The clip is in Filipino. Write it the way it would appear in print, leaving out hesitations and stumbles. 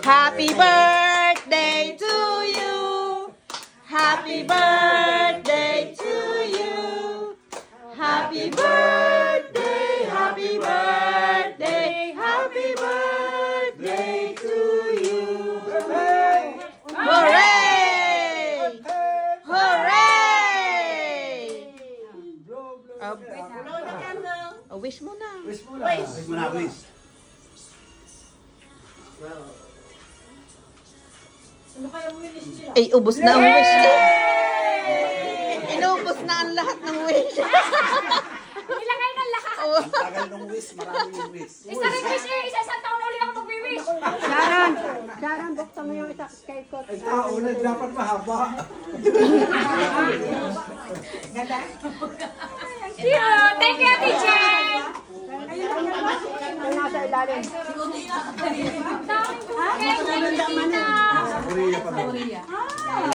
Happy birthday to you. Happy birthday to you. Happy birthday, happy birthday, happy birthday to you. Hooray! Hooray! Wish mo na. Wish mo na. Wish mo na, wish. Ay, ubos na ang wish niya. Inubos na ang lahat ng wish. Ilagay ng lahat. Ang tagal ng wish, maraming wish. Isa rin wish eh. Isang taon na ulit ako mag-wish. Sharon, buksan mo yung isa kay Kot. Ay, taon na dapat mahaba. Thank you, teacher. Nasa ilalim. Daming bukay. Korea pa daw.